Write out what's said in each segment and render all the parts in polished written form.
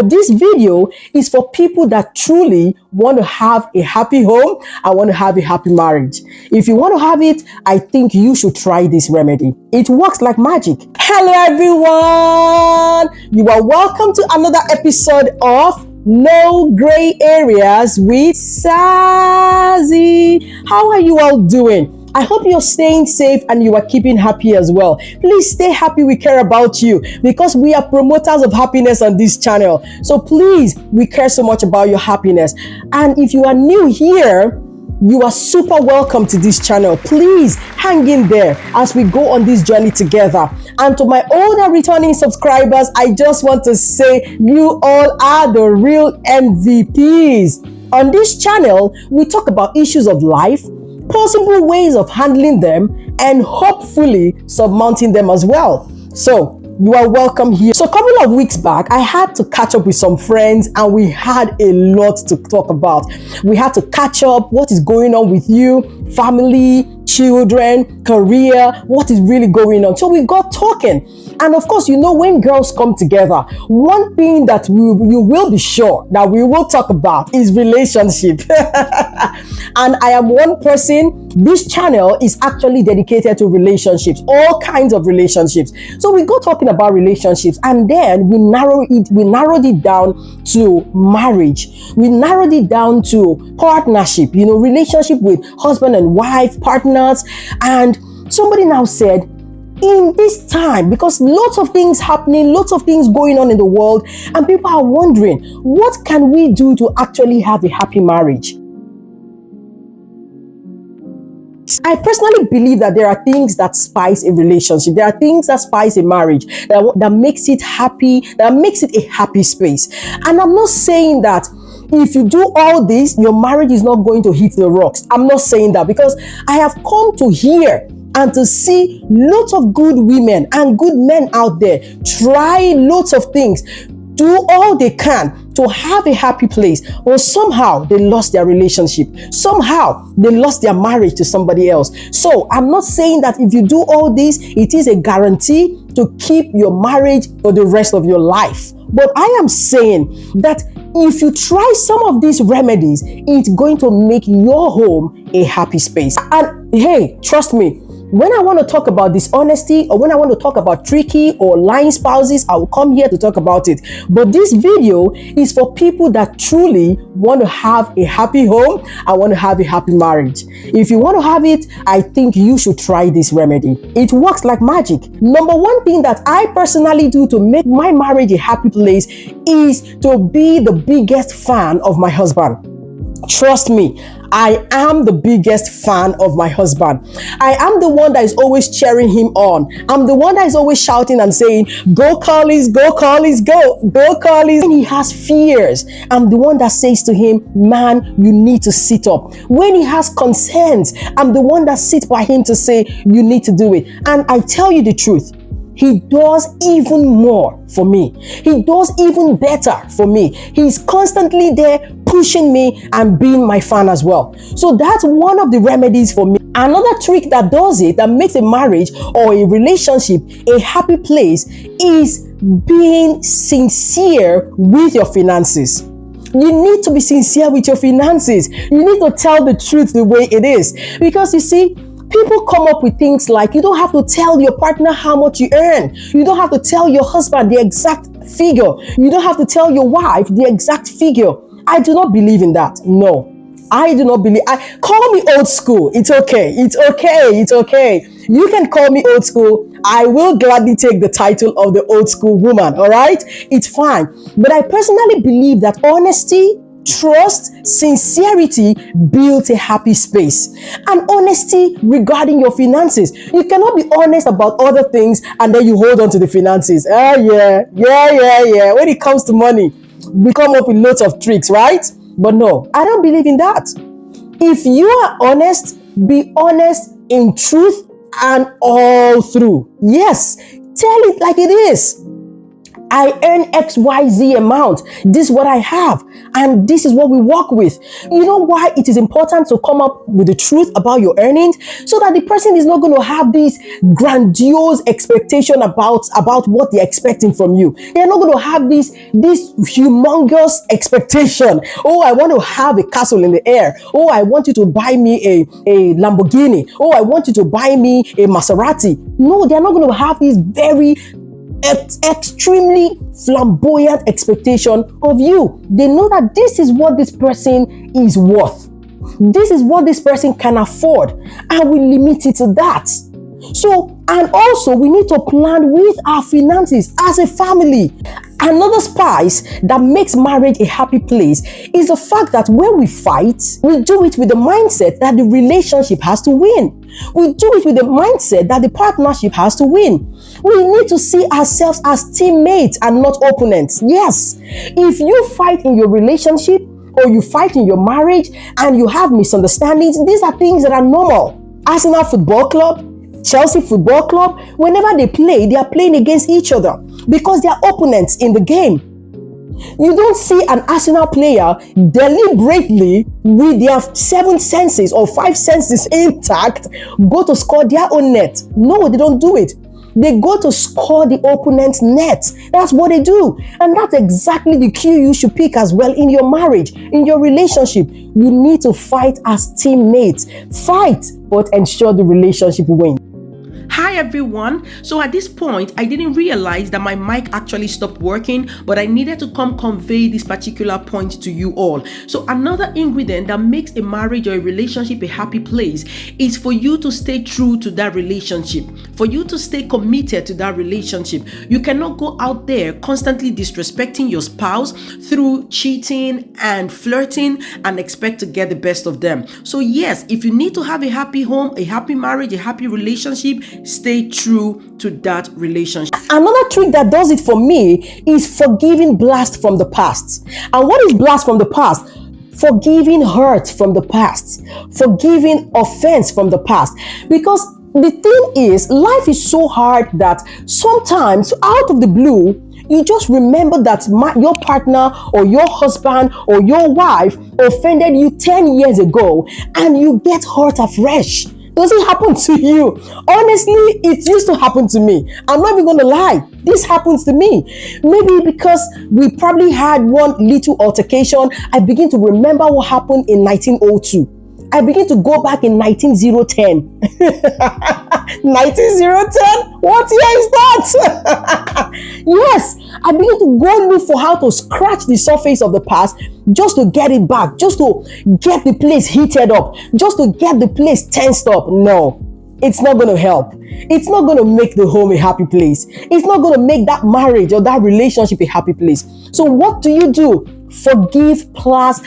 This video is for people that truly want to have a happy home and want to have a happy marriage. If you want to have it, I think you should try this remedy. It works like magic. Hello everyone! You are welcome to another episode of No Gray Areas with Sazzy. How are you all doing? I hope you're staying safe and you are keeping happy as well. Please stay happy. We care about you because we are promoters of happiness on this channel. So please, we care so much about your happiness. And if you are new here, you are super welcome to this channel. Please hang in there as we go on this journey together. And to my older returning subscribers, I just want to say you all are the real MVPs. On this channel, we talk about issues of life, possible ways of handling them, and hopefully surmounting them as well. So you are welcome here. So a couple of weeks back, I had to catch up with some friends and we had a lot to talk about. We had to catch up what is going on with you, family, children, career, what is really going on. So we got talking. And of course, you know, when girls come together, one thing that you will be sure that we will talk about is relationship. And I am one person, this channel is actually dedicated to relationships, all kinds of relationships. So we go talking about relationships and then we narrowed it down to marriage. We narrowed it down to partnership, you know, relationship with husband and wife, partners. And somebody now said, in this time, because lots of things happening, lots of things going on in the world, and people are wondering, what can we do to actually have a happy marriage? I personally believe that there are things that spice a relationship. There are things that spice a marriage, that makes it happy, that makes it a happy space. And I'm not saying that if you do all this, your marriage is not going to hit the rocks. I'm not saying that, because I have come to hear and to see lots of good women and good men out there try lots of things, do all they can to have a happy place, or somehow they lost their relationship. Somehow they lost their marriage to somebody else. So I'm not saying that if you do all this, it is a guarantee to keep your marriage for the rest of your life. But I am saying that if you try some of these remedies, it's going to make your home a happy space. And hey, trust me, when I want to talk about dishonesty, or when I want to talk about tricky or lying spouses, I will come here to talk about it. But this video is for people that truly want to have a happy home and want to have a happy marriage. If you want to have it, I think you should try this remedy. It works like magic. Number one thing that I personally do to make my marriage a happy place is to be the biggest fan of my husband. Trust me, I am the biggest fan of my husband. I am the one that is always cheering him on. I'm the one that is always shouting and saying, go Collies, go Collies, go Collies. When he has fears, I'm the one that says to him, man, you need to sit up. When he has concerns, I'm the one that sits by him to say, you need to do it. And I tell you the truth, he does even more for me. He does even better for me. He's constantly there pushing me and being my fan as well. So that's one of the remedies for me. Another trick that does it, that makes a marriage or a relationship a happy place, is being sincere with your finances. You need to be sincere with your finances. You need to tell the truth the way it is. Because you see, people come up with things like, you don't have to tell your partner how much you earn. You don't have to tell your husband the exact figure. You don't have to tell your wife the exact figure. I do not believe in that. No, I do not believe. Call me old school. It's okay. It's okay. It's okay. You can call me old school. I will gladly take the title of the old school woman. All right. It's fine. But I personally believe that honesty, trust, sincerity builds a happy space. And honesty regarding your finances. You cannot be honest about other things and then you hold on to the finances. Yeah. When it comes to money, we come up with lots of tricks, right? But no, I don't believe in that. If you are honest, be honest in truth and all through. Yes, tell it like it is. I earn XYZ amount. This is what I have. And this is what we work with. You know why it is important to come up with the truth about your earnings? So that the person is not going to have this grandiose expectation about what they're expecting from you. They're not going to have this humongous expectation. Oh, I want to have a castle in the air. Oh, I want you to buy me a Lamborghini. Oh, I want you to buy me a Maserati. No, they're not going to have this very extremely flamboyant expectation of you. They know that this is what this person is worth. This is what this person can afford, and we limit it to that. So, and also we need to plan with our finances as a family. Another spice that makes marriage a happy place is the fact that when we fight, we do it with the mindset that the relationship has to win. We do it with the mindset that the partnership has to win. We need to see ourselves as teammates and not opponents. Yes, if you fight in your relationship or you fight in your marriage and you have misunderstandings, these are things that are normal. Arsenal Football Club, Chelsea Football Club, whenever they play, they are playing against each other because they are opponents in the game. You don't see an Arsenal player deliberately with their 7 senses or 5 senses intact go to score their own net. No, they don't do it. They go to score the opponent's net. That's what they do. And that's exactly the cue you should pick as well in your marriage, in your relationship. You need to fight as teammates. Fight, but ensure the relationship wins. Hi everyone. So at this point, I didn't realize that my mic actually stopped working, but I needed to convey this particular point to you all. So another ingredient that makes a marriage or a relationship a happy place is for you to stay true to that relationship, for you to stay committed to that relationship. You cannot go out there constantly disrespecting your spouse through cheating and flirting and expect to get the best of them. So yes, if you need to have a happy home, a happy marriage, a happy relationship, stay true to that relationship. Another trick that does it for me is forgiving blast from the past. And what is blast from the past? Forgiving hurt from the past, forgiving offense from the past. Because the thing is, life is so hard that sometimes out of the blue, you just remember that your partner or your husband or your wife offended you 10 years ago and you get hurt afresh. Does it happen to you? Honestly, it used to happen to me. I'm not even going to lie. This happens to me. Maybe because we probably had one little altercation, I begin to remember what happened in 1902. I begin to go back in 19010. 19010? What year is that? Yes, I begin to go look for how to scratch the surface of the past just to get it back, just to get the place heated up, just to get the place tensed up. No, it's not going to help. It's not going to make the home a happy place. It's not going to make that marriage or that relationship a happy place. So what do? Forgive, blast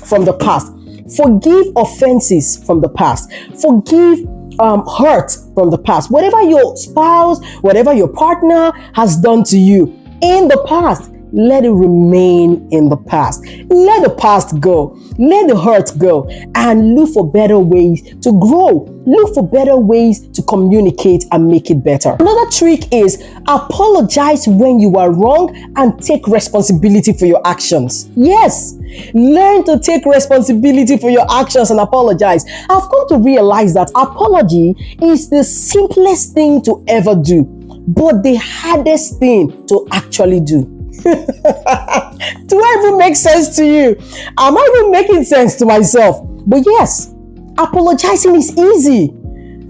from the past. Forgive offenses from the past. Forgive hurt from the past. Whatever your spouse, whatever your partner has done to you in the past, let it remain in the past. Let the past go. Let the hurt go. And look for better ways to grow. Look for better ways to communicate and make it better. Another trick is apologize when you are wrong and take responsibility for your actions. Yes, learn to take responsibility for your actions and apologize. I've come to realize that apology is the simplest thing to ever do, but the hardest thing to actually do. Do I even make sense to you? Am I even making sense to myself? But yes, apologizing is easy.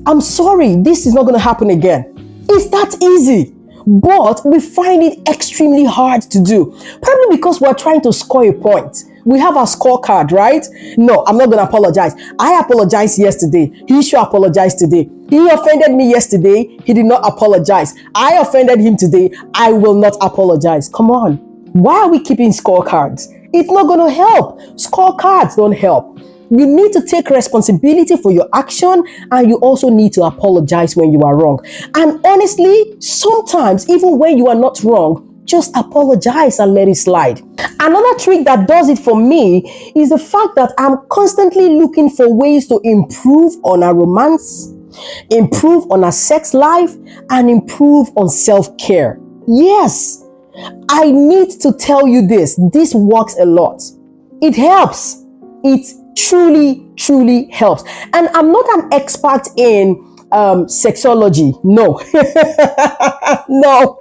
I'm sorry, this is not going to happen again. It's that easy. But we find it extremely hard to do. Probably because we're trying to score a point. We have our scorecard, right? No, I'm not going to apologize. I apologized yesterday. He should apologize today. He offended me yesterday. He did not apologize. I offended him today. I will not apologize. Come on. Why are we keeping scorecards? It's not going to help. Scorecards don't help. You need to take responsibility for your action, and you also need to apologize when you are wrong. And honestly, sometimes even when you are not wrong, just apologize and let it slide. Another trick that does it for me is the fact that I'm constantly looking for ways to improve on our romance, improve on our sex life, and improve on self-care. Yes, I need to tell you this. This works a lot. It helps. It truly helps. And I'm not an expert in sexology. No. No.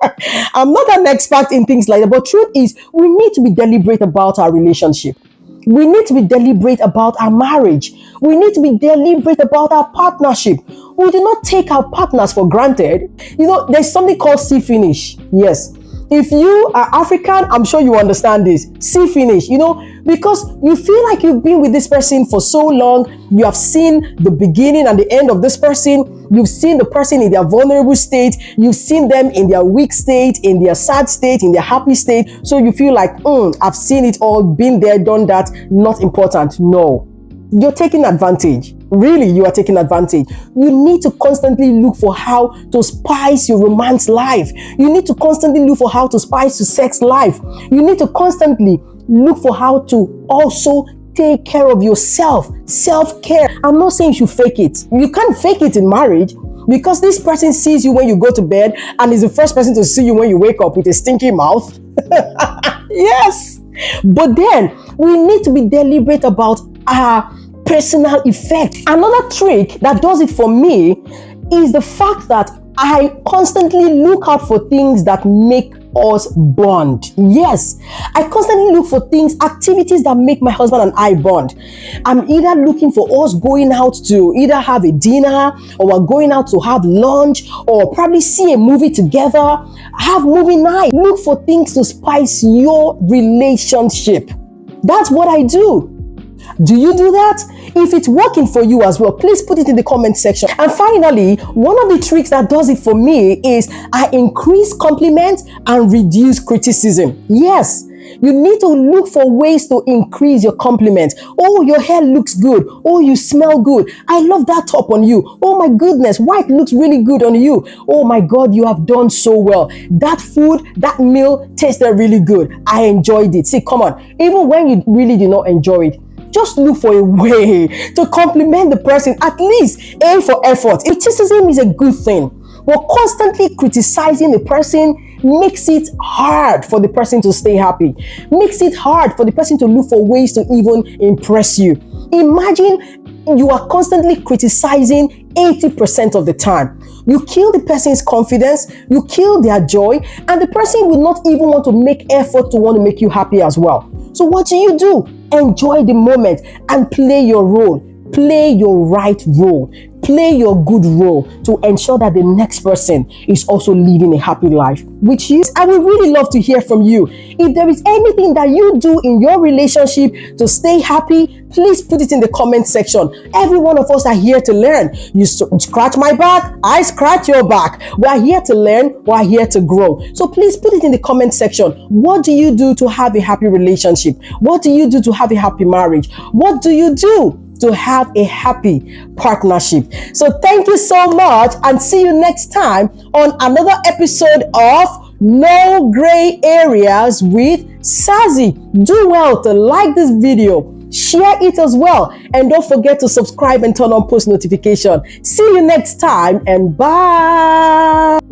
I'm not an expert in things like that. But truth is, we need to be deliberate about our relationship. We need to be deliberate about our marriage. We need to be deliberate about our partnership. We do not take our partners for granted. You know, there's something called see finish. Yes. If you are African, I'm sure you understand this. See finish, you know, because you feel like you've been with this person for so long. You have seen the beginning and the end of this person. You've seen the person in their vulnerable state. You've seen them in their weak state, in their sad state, in their happy state. So you feel like, I've seen it all, been there, done that, not important. No. You're taking advantage. Really, you are taking advantage. You need to constantly look for how to spice your romance life. You need to constantly look for how to spice your sex life. You need to constantly look for how to also take care of yourself. Self-care. I'm not saying you should fake it. You can't fake it in marriage, because this person sees you when you go to bed and is the first person to see you when you wake up with a stinky mouth. Yes. But then we need to be deliberate about our personal effect. Another trick that does it for me is the fact that I constantly look out for things that make us bond. Yes, I constantly look for things, activities that make my husband and I bond. I'm either looking for us going out to either have a dinner, or we're going out to have lunch, or probably see a movie together, have movie night. Look for things to spice your relationship. That's what I do. Do you do that? If it's working for you as well, please put it in the comment section. And finally, one of the tricks that does it for me is I increase compliments and reduce criticism. Yes, you need to look for ways to increase your compliments. Oh, your hair looks good. Oh, you smell good. I love that top on you. Oh my goodness, white looks really good on you. Oh my God, you have done so well. That food, that meal tasted really good. I enjoyed it. See, come on. Even when you really do not enjoy it, just look for a way to compliment the person. At least aim for effort. Criticism is a good thing, but constantly criticizing the person makes it hard for the person to stay happy. Makes it hard for the person to look for ways to even impress you. Imagine you are constantly criticizing 80% of the time. You kill the person's confidence, you kill their joy, and the person will not even want to make effort to want to make you happy as well. So what do? Enjoy the moment and play your role. Play your right role. Play your good role to ensure that the next person is also living a happy life. Which is, I would really love to hear from you. If there is anything that you do in your relationship to stay happy, please put it in the comment section. Every one of us are here to learn. You scratch my back, I scratch your back. We are here to learn, we are here to grow. So please put it in the comment section. What do you do to have a happy relationship? What do you do to have a happy marriage? What do you do to have a happy partnership? So thank you so much, and see you next time on another episode of No Gray Areas with Sazzy. Do well to like this video, share it as well, and don't forget to subscribe and turn on post notification. See you next time, and bye.